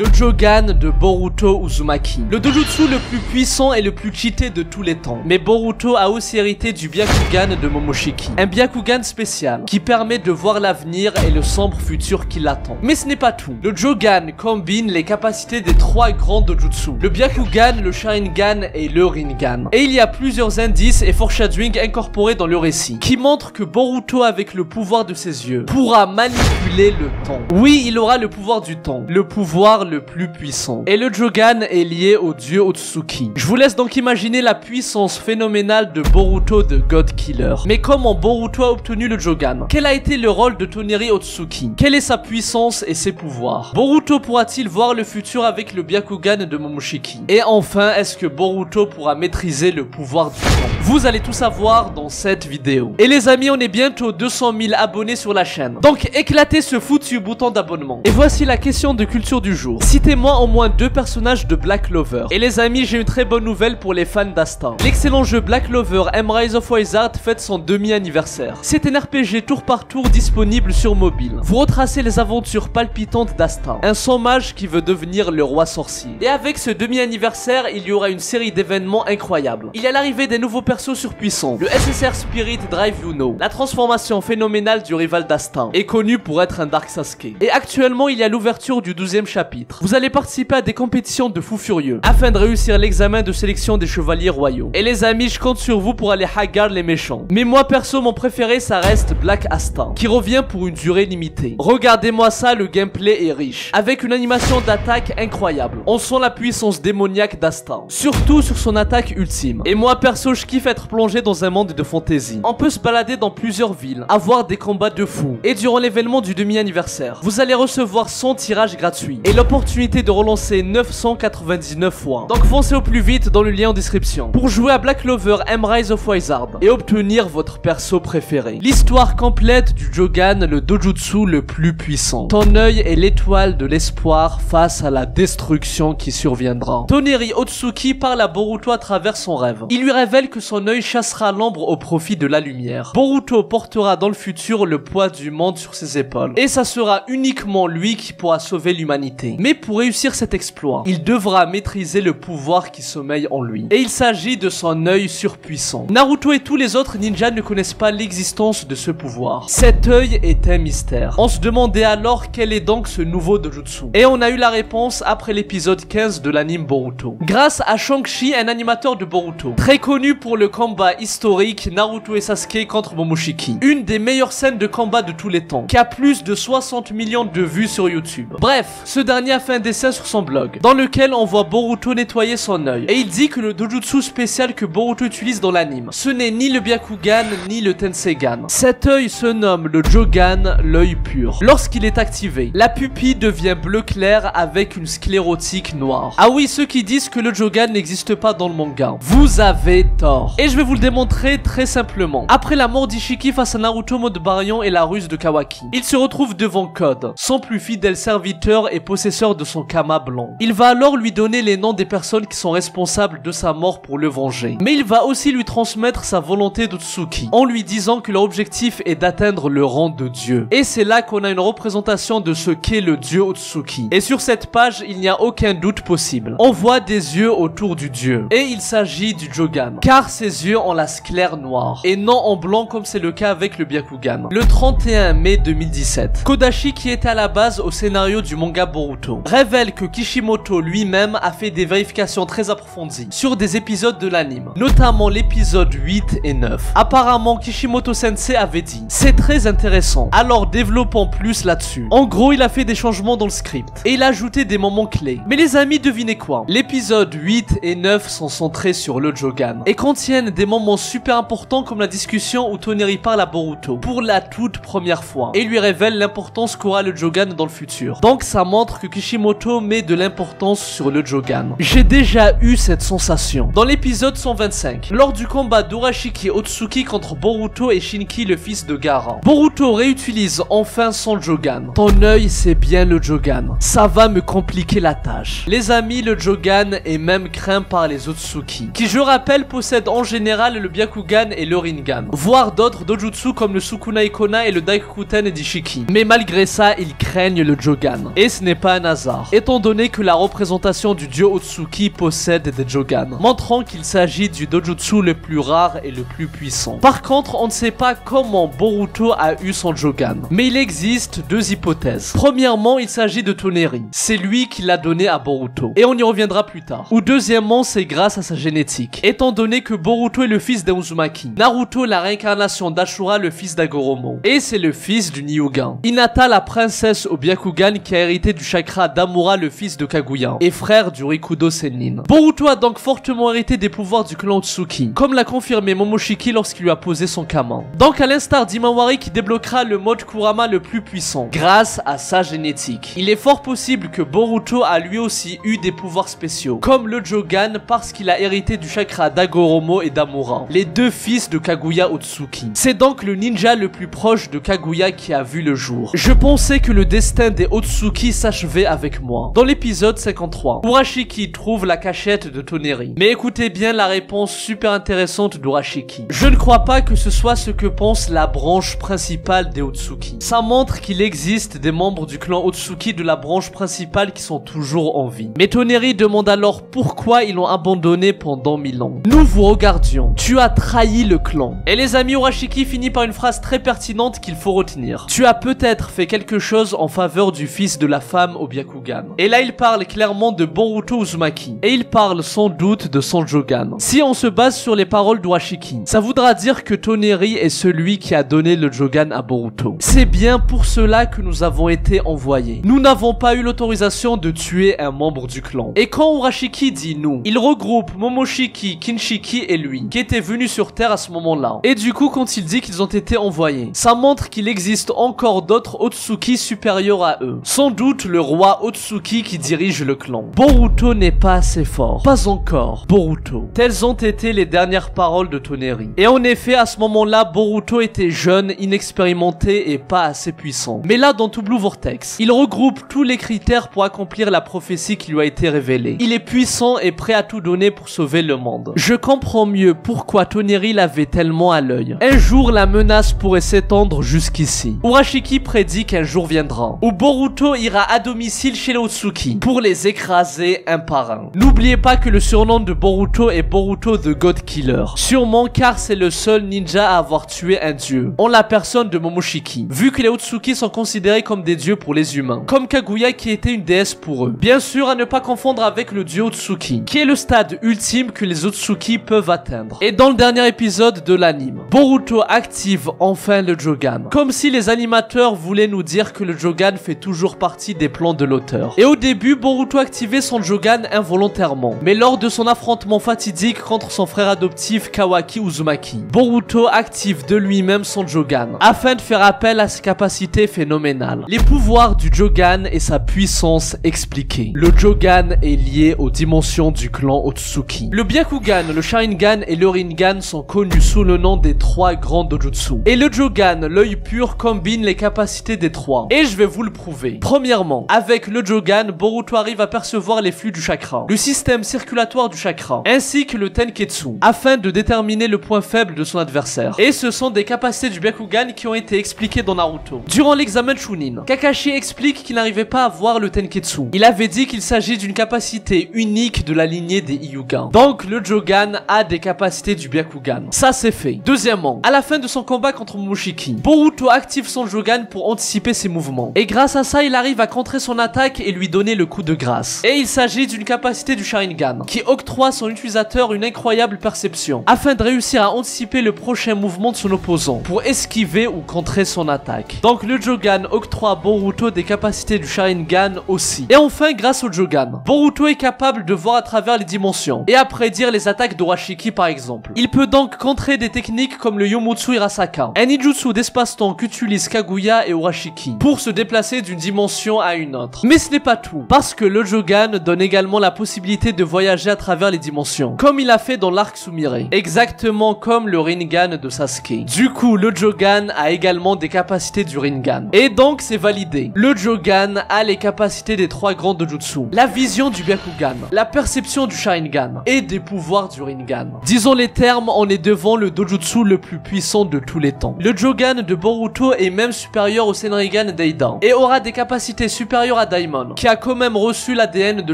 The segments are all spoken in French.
le Jogan de Boruto Uzumaki. Le dojutsu le plus puissant et le plus cheaté de tous les temps. Mais Boruto a aussi hérité du Byakugan de Momoshiki. Un Byakugan spécial qui permet de voir l'avenir et le sombre futur qui l'attend. Mais ce n'est pas tout. Le Jogan combine les capacités des trois grands dojutsu. Le Byakugan, le Sharingan et le Rinnegan. Et il y a plusieurs indices et foreshadowing incorporés dans le récit qui montrent que Boruto, avec le pouvoir de ses yeux, pourra manipuler le temps. Oui, il aura le pouvoir du temps, le pouvoir le plus puissant. Et le Jogan est lié au dieu Otsuki. Je vous laisse donc imaginer la puissance phénoménale de Boruto de God Killer. Mais comment Boruto a obtenu le Jogan? Quel a été le rôle de Toneri Otsuki? Quelle est sa puissance et ses pouvoirs? Boruto pourra-t-il voir le futur avec le Byakugan de Momoshiki? Et enfin, est-ce que Boruto pourra maîtriser le pouvoir du temps? Vous allez tout savoir dans cette vidéo. Et les amis, on est bientôt 200 000 abonnés sur la chaîne. Donc éclatez ce foutu bouton d'abonnement. Et voici la question de culture du jour. Citez-moi au moins 2 personnages de Black Clover. Et les amis, j'ai une très bonne nouvelle pour les fans d'Asta. L'excellent jeu Black Clover M Rise of Wizard fête son demi-anniversaire. C'est un RPG tour par tour disponible sur mobile. Vous retracez les aventures palpitantes d'Asta, un sans mage qui veut devenir le roi sorcier. Et avec ce demi-anniversaire, il y aura une série d'événements incroyables. Il y a l'arrivée des nouveaux persos surpuissants, le SSR Spirit Drive Uno, la transformation phénoménale du rival d'Asta, est connu pour être un Dark Sasuke. Et actuellement, il y a l'ouverture du 12e chapitre. Vous allez participer à des compétitions de fous furieux, afin de réussir l'examen de sélection des chevaliers royaux. Et les amis, je compte sur vous pour aller hagar les méchants. Mais moi perso, mon préféré, ça reste Black Asta, qui revient pour une durée limitée. Regardez-moi ça, le gameplay est riche, avec une animation d'attaque incroyable. On sent la puissance démoniaque d'Asta, surtout sur son attaque ultime. Et moi perso, je kiffe être plongé dans un monde de fantasy. On peut se balader dans plusieurs villes, avoir des combats de fous. Et durant l'événement du demi-anniversaire, vous allez recevoir 100 tirages gratuits et l'opportunité de relancer 999 fois. Donc foncez au plus vite dans le lien en description pour jouer à Black Clover M Rise of Wizard et obtenir votre perso préféré. L'histoire complète du Jogan, le dojutsu le plus puissant. Ton œil est l'étoile de l'espoir face à la destruction qui surviendra. Toneri Otsuki parle à Boruto à travers son rêve. Il lui révèle que son œil chassera l'ombre au profit de la lumière. Boruto portera dans le futur le poids du monde sur ses épaules. Et ça sera uniquement lui qui pourra sauver l'humanité. Mais pour réussir cet exploit, il devra maîtriser le pouvoir qui sommeille en lui. Et il s'agit de son œil surpuissant. Naruto et tous les autres ninjas ne connaissent pas l'existence de ce pouvoir. Cet œil est un mystère. On se demandait alors quel est donc ce nouveau dojutsu. Et on a eu la réponse après l'épisode 15 de l'anime Boruto. Grâce à Shang-Chi, un animateur de Boruto, très connu pour le combat historique Naruto et Sasuke contre Momoshiki. Une des meilleures scènes de combat de tous les temps, qui a plus de 60 millions de vues sur YouTube. Bref, ce dernier a fait un dessin sur son blog, dans lequel on voit Boruto nettoyer son œil. Et il dit que le dojutsu spécial que Boruto utilise dans l'anime, ce n'est ni le Byakugan, ni le Tensegan. Cet œil se nomme le Jogan, l'œil pur. Lorsqu'il est activé, la pupille devient bleu clair avec une sclérotique noire. Ah oui, ceux qui disent que le Jogan n'existe pas dans le manga, vous avez tort. Et je vais vous le démontrer très simplement. Après la mort d'Ishiki face à Naruto mode Baryon et la ruse de Kawaki, il se retrouve devant Code, son plus fidèle serviteur et possesseur de son kama blanc. Il va alors lui donner les noms des personnes qui sont responsables de sa mort pour le venger. Mais il va aussi lui transmettre sa volonté d'Otsuki, en lui disant que leur objectif est d'atteindre le rang de dieu. Et c'est là qu'on a une représentation de ce qu'est le dieu Otsuki. Et sur cette page, il n'y a aucun doute possible. On voit des yeux autour du dieu. Et il s'agit du Jogan, car ses yeux ont la sclère noire, et non en blanc comme c'est le cas avec le Byakugan. Le 31 mai 2017, Kodashi, qui était à la base au scénario du manga Boruto, révèle que Kishimoto lui-même a fait des vérifications très approfondies sur des épisodes de l'anime, notamment l'épisode 8 et 9. Apparemment, Kishimoto Sensei avait dit: c'est très intéressant, alors développons plus là-dessus. En gros, il a fait des changements dans le script, et il a ajouté des moments clés. Mais les amis, devinez quoi? L'épisode 8 et 9 sont centrés sur le Jogan, et contiennent des moments super importants comme la discussion où Toneri parle à Boruto pour la toute première fois, et lui révèle l'importance qu'aura le Jogan dans le futur. Donc ça montre que Kishimoto met de l'importance sur le Jogan. J'ai déjà eu cette sensation dans l'épisode 125, lors du combat d'Urashiki Otsuki contre Boruto et Shinki, le fils de Gaara. Boruto réutilise enfin son Jogan. Ton œil, c'est bien le Jogan. Ça va me compliquer la tâche. Les amis, le Jogan est même craint par les Otsuki, qui, je rappelle, possèdent en général le Byakugan et le Rinnegan, voire d'autres dojutsu comme le Sukuna Ikona et le Daikokuten d'Ishiki. Mais malgré ça, ils craignent le Jogan. Et ce n'est pas un hasard, étant donné que la représentation du dieu Otsuki possède des Jogan, montrant qu'il s'agit du dojutsu le plus rare et le plus puissant. Par contre, on ne sait pas comment Boruto a eu son Jogan, mais il existe deux hypothèses. Premièrement, il s'agit de Toneri, c'est lui qui l'a donné à Boruto, et on y reviendra plus tard. Ou deuxièmement, c'est grâce à sa génétique, étant donné que Boruto est le fils d'Uzumaki, Naruto la réincarnation d'Ashura le fils d'Agoromo, et c'est le fils du Nyogan, Hinata la princesse au Byakugan qui a hérité du chakra d'Amura le fils de Kaguya, et frère du Rikudo Sennin. Boruto a donc fortement hérité des pouvoirs du clan Otsuki, comme l'a confirmé Momoshiki lorsqu'il lui a posé son Kaman. Donc à l'instar d'Imawari qui débloquera le mode Kurama le plus puissant, grâce à sa génétique. Il est fort possible que Boruto a lui aussi eu des pouvoirs spéciaux, comme le Jogan parce qu'il a hérité du chakra d'Agoromo et d'Amura, les deux fils de Kaguya Otsuki. C'est donc le ninja le plus proche de Kaguya qui a vu le jour. Je pensais que le destin des Otsuki s'achevait avec moi. Dans l'épisode 53, Urashiki trouve la cachette de Toneri. Mais écoutez bien la réponse super intéressante d'Urashiki. Je ne crois pas que ce soit ce que pense la branche principale des Otsuki. Ça montre qu'il existe des membres du clan Otsuki de la branche principale qui sont toujours en vie. Mais Toneri demande alors pourquoi ils l'ont abandonné pendant 1000 ans. Nous vous regardions. Tu as trahi le clan. Et les amis, Urashiki finit par une phrase très pertinente qu'il faut retenir. Tu as peut-être fait quelque chose en faveur du fils de la femme au Byakugan. Et là il parle clairement de Boruto Uzumaki. Et il parle sans doute de son Jogan. Si on se base sur les paroles d'Urashiki, ça voudra dire que Toneri est celui qui a donné le Jogan à Boruto. C'est bien pour cela que nous avons été envoyés. Nous n'avons pas eu l'autorisation de tuer un membre du clan. Et quand Urashiki dit nous, il regroupe Momoshiki, Kinshiki et lui, qui étaient venus sur Terre à ce moment-là. Et du coup, quand il dit qu'ils ont été envoyés, ça montre qu'il existe encore d'autres Otsuki supérieurs à eux. Sans doute le roi Otsuki qui dirige le clan. Boruto n'est pas assez fort. Pas encore. Boruto. Telles ont été les dernières paroles de Toneri. Et en effet, à ce moment-là, Boruto était jeune, inexpérimenté et pas assez puissant. Mais là, dans tout Blue Vortex, il regroupe tous les critères pour accomplir la prophétie qui lui a été révélée. Il est puissant et prêt à tout donner pour sauver le monde. Je comprends mieux pourquoi Toneri l'avait tellement à l'œil. Un jour, la menace pourrait s'étendre jusqu'ici. Urashiki prédit qu'un jour viendra, où Boruto ira à domicile chez les Otsuki pour les écraser un par un. N'oubliez pas que le surnom de Boruto est Boruto the God Killer. Sûrement car c'est le seul ninja à avoir tué un dieu, en la personne de Momoshiki, vu que les Otsuki sont considérés comme des dieux pour les humains, comme Kaguya qui était une déesse pour eux. Bien sûr, à ne pas confondre avec le dieu Otsuki, qui est le stade ultime que les Otsuki peuvent atteindre. Et dans le dernier épisode de l'anime, Boruto active enfin le Jogan, comme si les animateurs voulaient nous dire que le Jogan fait toujours partie des plans de l'auteur. Et au début, Boruto activait son Jogan involontairement, mais lors de son affrontement fatidique contre son frère adoptif Kawaki Uzumaki, Boruto active de lui-même son Jogan, afin de faire appel à ses capacités phénoménales. Les pouvoirs du Jogan et sa puissance expliquée. Le Jogan est lié aux dimensions du clan Otsuki. Le Byakugan, le Sharingan et le Rinnegan sont connus sous le nom des trois grands dojutsu. Et le Jogan, l'œil pur, combine les capacités des trois. Et je vais vous le prouver. Premièrement, avec le Jogan, Boruto arrive à percevoir les flux du chakra, le système circulatoire du chakra, ainsi que le Tenketsu, afin de déterminer le point faible de son adversaire. Et ce sont des capacités du Byakugan qui ont été expliquées dans Naruto. Durant l'examen Chunin, Kakashi explique qu'il n'arrivait pas à voir le Tenketsu. Il avait dit qu'il s'agit d'une capacité unique de la lignée des Hyuga. Donc le Jogan a des capacités du Byakugan. Ça c'est fait. Deuxièmement, à la fin de son combat contre Momoshiki, Boruto active son Jogan pour anticiper ses mouvements. Et grâce à ça, il arrive à contrer son attaque et lui donner le coup de grâce. Et il s'agit d'une capacité du Sharingan, qui octroie à son utilisateur une incroyable perception, afin de réussir à anticiper le prochain mouvement de son opposant, pour esquiver ou contrer son attaque. Donc le Jogan octroie à Boruto des capacités du Sharingan aussi. Et enfin, grâce au Jogan, Boruto est capable de voir à travers les dimensions, et à prédire les attaques d'Urashiki par exemple. Il peut donc contrer des techniques comme le Yomotsu Hirasaka, un ninjutsu d'espace-temps qu'utilisent Kaguya et Urashiki, pour se déplacer d'une dimension à une autre. Mais ce n'est pas tout, parce que le Jogan donne également la possibilité de voyager à travers les dimensions, comme il a fait dans l'arc Sumire, exactement comme le Rinnegan de Sasuke. Du coup, le Jogan a également des capacités du Rinnegan. Et donc c'est validé. Le Jogan a les capacités des trois grands dojutsu, la vision du Byakugan, la perception du Sharingan et des pouvoirs du Rinnegan. Disons les termes, on est devant le dojutsu le plus puissant de tous les temps. Le Jogan de Boruto est même supérieur au Senrigan d'Eida et aura des capacités supérieures supérieur à Daimon, qui a quand même reçu l'ADN de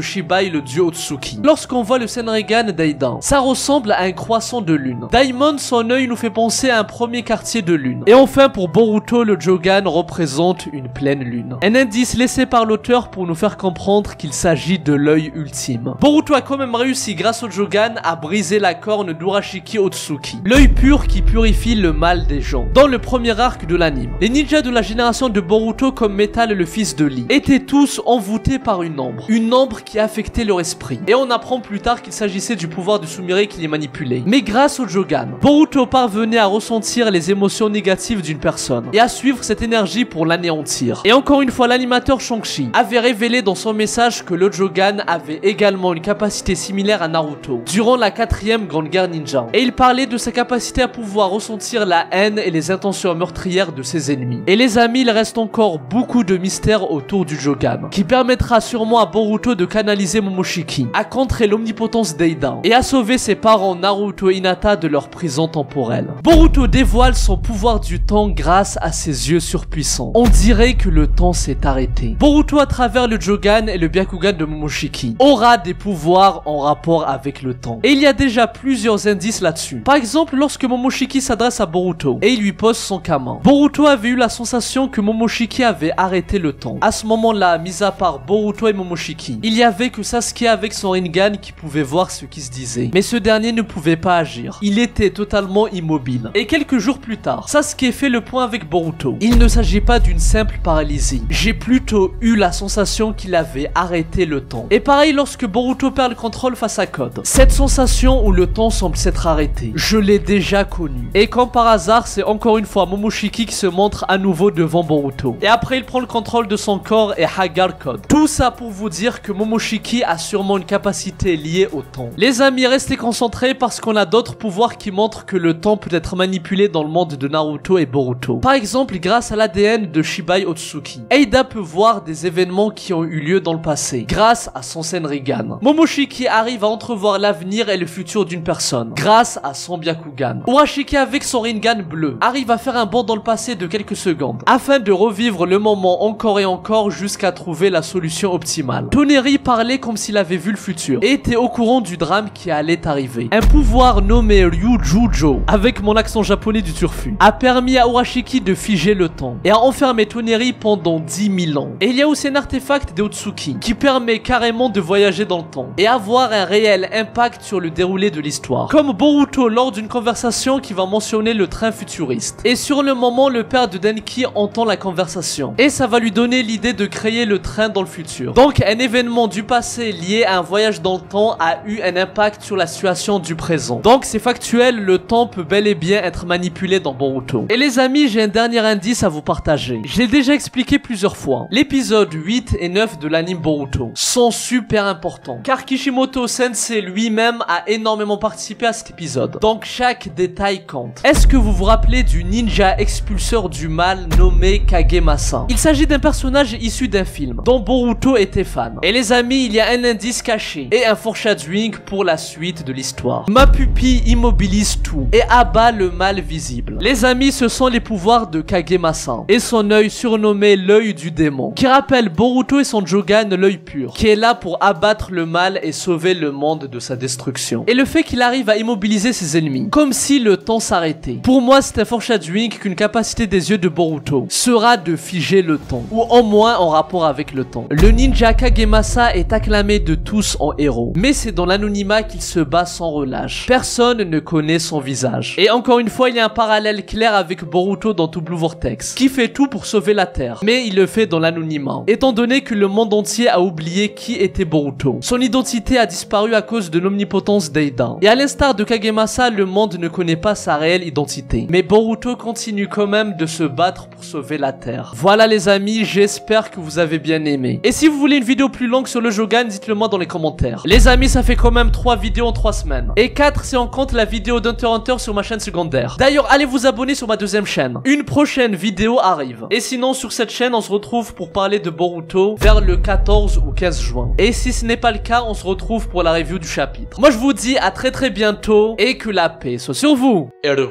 Shibai, le dieu Otsuki. Lorsqu'on voit le Senrigan d'Eidan, ça ressemble à un croissant de lune. Daimon, son œil nous fait penser à un premier quartier de lune. Et enfin, pour Boruto, le Jogan représente une pleine lune. Un indice laissé par l'auteur pour nous faire comprendre qu'il s'agit de l'œil ultime. Boruto a quand même réussi, grâce au Jogan, à briser la corne d'Urashiki Otsuki, l'œil pur qui purifie le mal des gens. Dans le premier arc de l'anime, les ninjas de la génération de Boruto, comme Metal, le fils de Lee, étaient tous envoûtés par une ombre qui affectait leur esprit. Et on apprend plus tard qu'il s'agissait du pouvoir de Sumire qui les manipulait. Mais grâce au Jogan, Boruto parvenait à ressentir les émotions négatives d'une personne et à suivre cette énergie pour l'anéantir. Et encore une fois, l'animateur Shang-Chi avait révélé dans son message que le Jogan avait également une capacité similaire à Naruto durant la 4e Grande Guerre Ninja. Et il parlait de sa capacité à pouvoir ressentir la haine et les intentions meurtrières de ses ennemis. Et les amis, il reste encore beaucoup de mystères autour du Jogan, qui permettra sûrement à Boruto de canaliser Momoshiki, à contrer l'omnipotence d'Eidan et à sauver ses parents Naruto et Hinata de leur prison temporelle. Boruto dévoile son pouvoir du temps grâce à ses yeux surpuissants. On dirait que le temps s'est arrêté. Boruto, à travers le Jogan et le Byakugan de Momoshiki, aura des pouvoirs en rapport avec le temps. Et il y a déjà plusieurs indices là-dessus. Par exemple, lorsque Momoshiki s'adresse à Boruto et il lui pose son Kaman, Boruto avait eu la sensation que Momoshiki avait arrêté le temps. À ce moment-là, mis à part Boruto et Momoshiki, il y avait que Sasuke avec son Rinnegan qui pouvait voir ce qui se disait. Mais ce dernier ne pouvait pas agir. Il était totalement immobile. Et quelques jours plus tard, Sasuke fait le point avec Boruto. Il ne s'agit pas d'une simple paralysie. J'ai plutôt eu la sensation qu'il avait arrêté le temps. Et pareil lorsque Boruto perd le contrôle face à Code. Cette sensation où le temps semble s'être arrêté, je l'ai déjà connue. Et comme par hasard, c'est encore une fois Momoshiki qui se montre à nouveau devant Boruto. Et après, il prend le contrôle de son corps et Hagar Code. Tout ça pour vous dire que Momoshiki a sûrement une capacité liée au temps. Les amis, restez concentrés parce qu'on a d'autres pouvoirs qui montrent que le temps peut être manipulé dans le monde de Naruto et Boruto. Par exemple, grâce à l'ADN de Shibai Otsuki, Eida peut voir des événements qui ont eu lieu dans le passé, grâce à son Senrigan. Momoshiki arrive à entrevoir l'avenir et le futur d'une personne, grâce à son Byakugan. Urashiki, avec son Rinnegan bleu, arrive à faire un bond dans le passé de quelques secondes, afin de revivre le moment encore et encore jusqu'à trouver la solution optimale. Toneri parlait comme s'il avait vu le futur, et était au courant du drame qui allait arriver. Un pouvoir nommé Ryujujo, avec mon accent japonais du turfu, a permis à Urashiki de figer le temps, et a enfermé Toneri pendant 10 000 ans. Et il y a aussi un artefact des Otsuki, qui permet carrément de voyager dans le temps, et avoir un réel impact sur le déroulé de l'histoire. Comme Boruto lors d'une conversation qui va mentionner le train futuriste. Et sur le moment, le père de Denki entend la conversation, et ça va lui donner l'idée de créer le train dans le futur. Donc un événement du passé lié à un voyage dans le temps a eu un impact sur la situation du présent. Donc c'est factuel, le temps peut bel et bien être manipulé dans Boruto. Et les amis, j'ai un dernier indice à vous partager. J'ai déjà expliqué plusieurs fois. L'épisode 8 et 9 de l'anime Boruto sont super importants, car Kishimoto Sensei lui-même a énormément participé à cet épisode. Donc chaque détail compte. Est-ce que vous vous rappelez du ninja expulseur du mal nommé Kagemasa? Il s'agit d'un personnage issu d'un film dont Boruto était fan. Et les amis, il y a un indice caché et un foreshadowing pour la suite de l'histoire. Ma pupille immobilise tout et abat le mal visible. Les amis, ce sont les pouvoirs de Kagemasa et son œil surnommé l'œil du démon, qui rappelle Boruto et son Jogan, l'œil pur, qui est là pour abattre le mal et sauver le monde de sa destruction. Et le fait qu'il arrive à immobiliser ses ennemis, comme si le temps s'arrêtait. Pour moi, c'est un foreshadowing qu'une capacité des yeux de Boruto sera de figer le temps, ou au moins en rapport avec le temps. Le ninja Kagemasa est acclamé de tous en héros, mais c'est dans l'anonymat qu'il se bat sans relâche. Personne ne connaît son visage. Et encore une fois, il y a un parallèle clair avec Boruto dans To Blue Vortex, qui fait tout pour sauver la Terre, mais il le fait dans l'anonymat, étant donné que le monde entier a oublié qui était Boruto. Son identité a disparu à cause de l'omnipotence d'Eida. Et à l'instar de Kagemasa, le monde ne connaît pas sa réelle identité. Mais Boruto continue quand même de se battre pour sauver la Terre. Voilà les amis, j'espère que vous avez bien aimé. Et si vous voulez une vidéo plus longue sur le Jogan, dites-le moi dans les commentaires. Les amis, ça fait quand même 3 vidéos en 3 semaines. Et 4 si on compte la vidéo d'Hunter x Hunter sur ma chaîne secondaire. D'ailleurs, allez vous abonner sur ma deuxième chaîne. Une prochaine vidéo arrive. Et sinon, sur cette chaîne, on se retrouve pour parler de Boruto vers le 14 ou 15 juin. Et si ce n'est pas le cas, on se retrouve pour la review du chapitre. Moi, je vous dis à très bientôt et que la paix soit sur vous. Ero,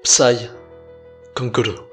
Psy, Conqueror.